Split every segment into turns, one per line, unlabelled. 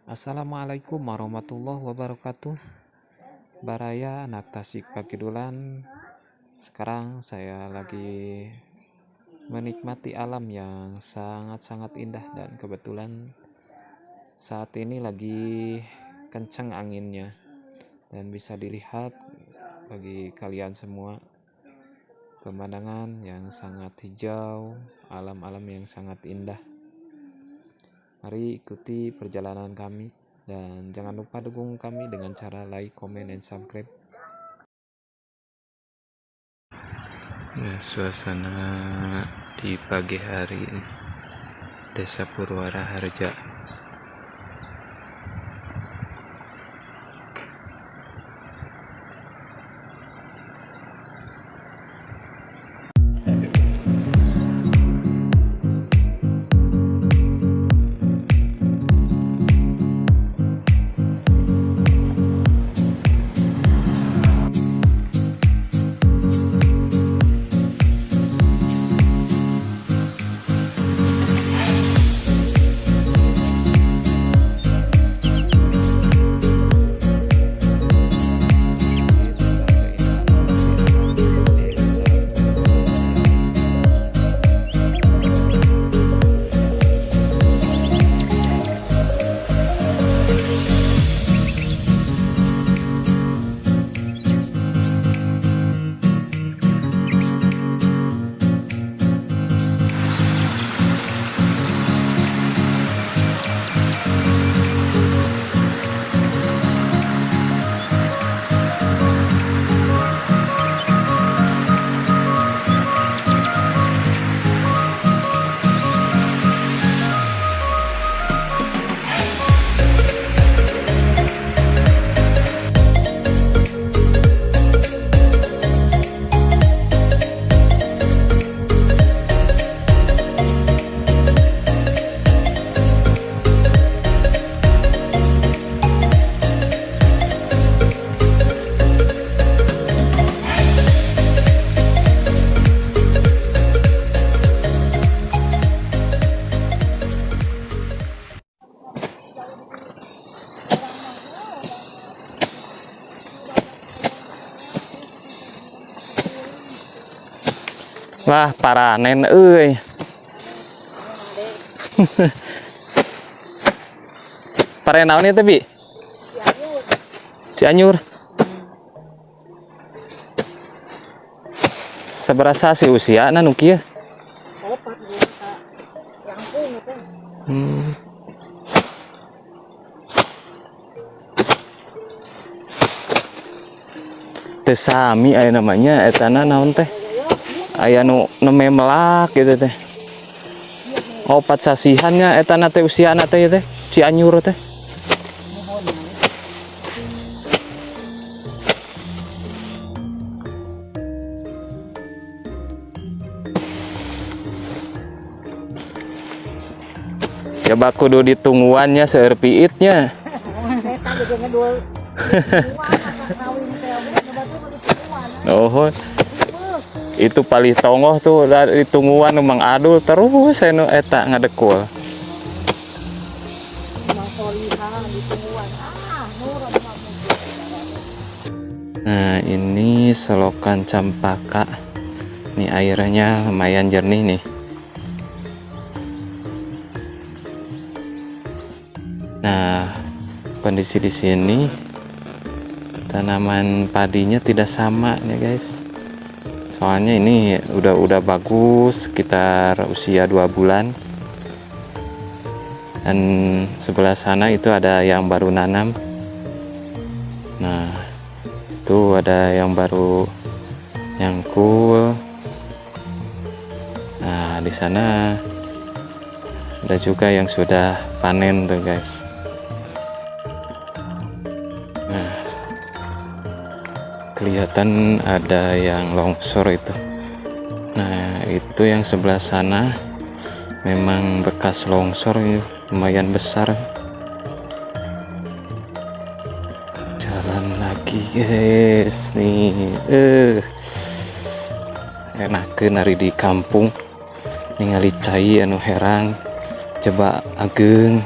Assalamualaikum warahmatullahi wabarakatuh. Baraya anak Tasik Pakidulan. Sekarang saya lagi menikmati alam yang sangat-sangat indah, dan kebetulan saat ini lagi kencang anginnya, dan bisa dilihat bagi kalian semua pemandangan yang sangat hijau, alam-alam yang sangat indah. Mari ikuti perjalanan kami, dan jangan lupa dukung kami dengan cara like, comment, dan subscribe. Suasana di pagi hari Desa Purwara Harja. Wah, paranen euy. Pare naon ieu teh, Bi? Cianjur. Seberasa sih usiana nu kieu? Teu sami aya namanya etana naon teh? Aya nu memelak gitu teh. Opat sasihannya etana teh usiana teh teh Cianjur teh. Coba kudu ditungguannya seueur piitnya. Oh, itu palih tongoh tuh dari tungguan Mang Adul terus anu eta ngadekul. Nah, ini selokan Campaka. Nih airnya lumayan jernih nih. Nah, kondisi di sini tanaman padinya tidak sama ya guys. Soalnya ini udah bagus, sekitar usia 2 bulan. Dan sebelah sana itu ada yang baru nanam. Nah, itu ada yang baru nyangkul. Nah, di sana ada juga yang sudah panen tuh guys. Nah, kelihatan ada yang longsor itu. Nah, itu yang sebelah sana memang bekas longsor ya, lumayan besar. Jalan lagi guys nih. Enakeun ari di kampung ningali cai anu herang, coba ageng.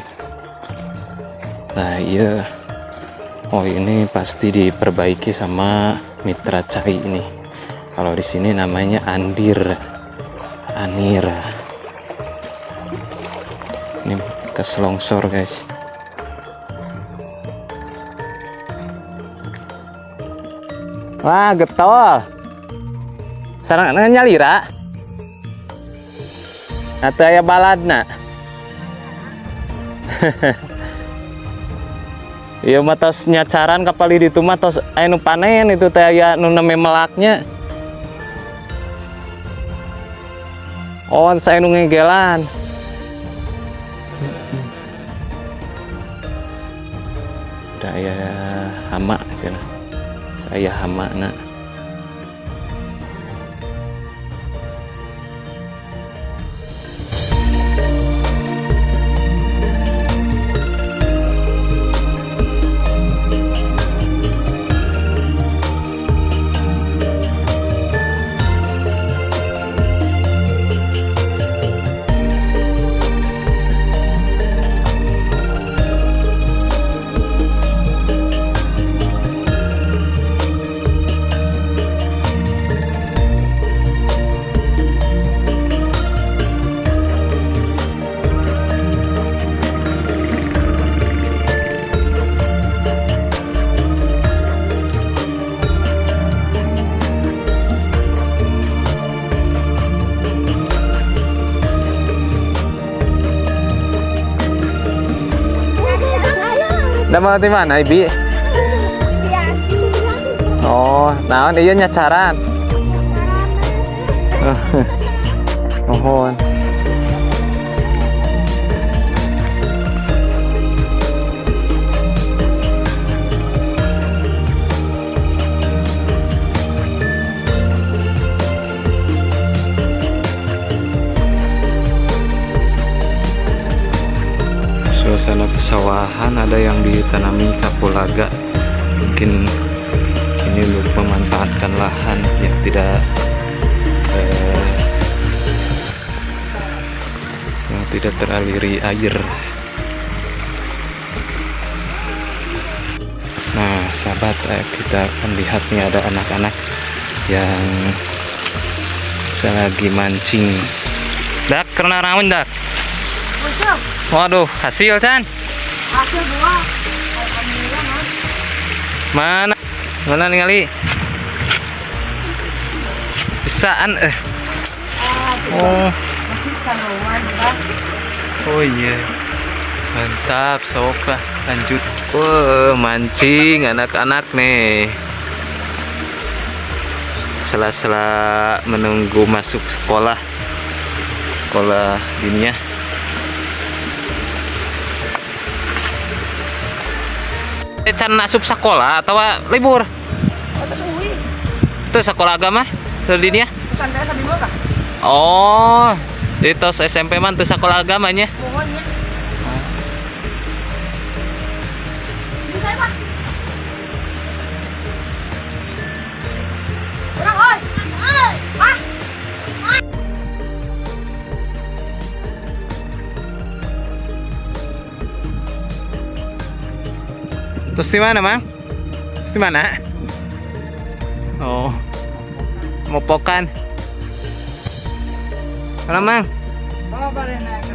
Nah iya, oh ini pasti diperbaiki sama mitra cai ini. Kalau di sini namanya Andir, Anir. Ini bekas longsor guys. Wah getol, sarang nyalira. Atau aya baladna. Iya mah tos nyacaran kapal di itu mah tos anu panen itu teh aya nu neme melaknya. Oh, saya nu ngegelan. Udah aya hama cenah. Saya hama na. Udah mau di mana, Ibi? Oh, naon iya nyacaran. Mohon. Suasana pesawahan, ada yang ditanami kapulaga. Mungkin ini untuk memanfaatkan lahan yang tidak teraliri air. Nah sahabat, kita akan lihat nih ada anak-anak yang lagi mancing. Dak, karena ramen dak. Waduh, hasil Chan.
Hasil dua. Alhamdulillah, Mas.
Mana? Mana ningali? Bisaan Oh. Oh iya. Mantap, sok lah. Lanjut. Wah, mancing anak-anak nih. Sela-sela menunggu masuk sekolah dunia. Can asup sekolah atau libur? Itu sekolah agama dunia. Oh, itu SMP man tuh sekolah agamanya. Terus di mana, Mang? Terus di mana? Oh, mau pokan. Mana, Mang?
Oh, boleh naik.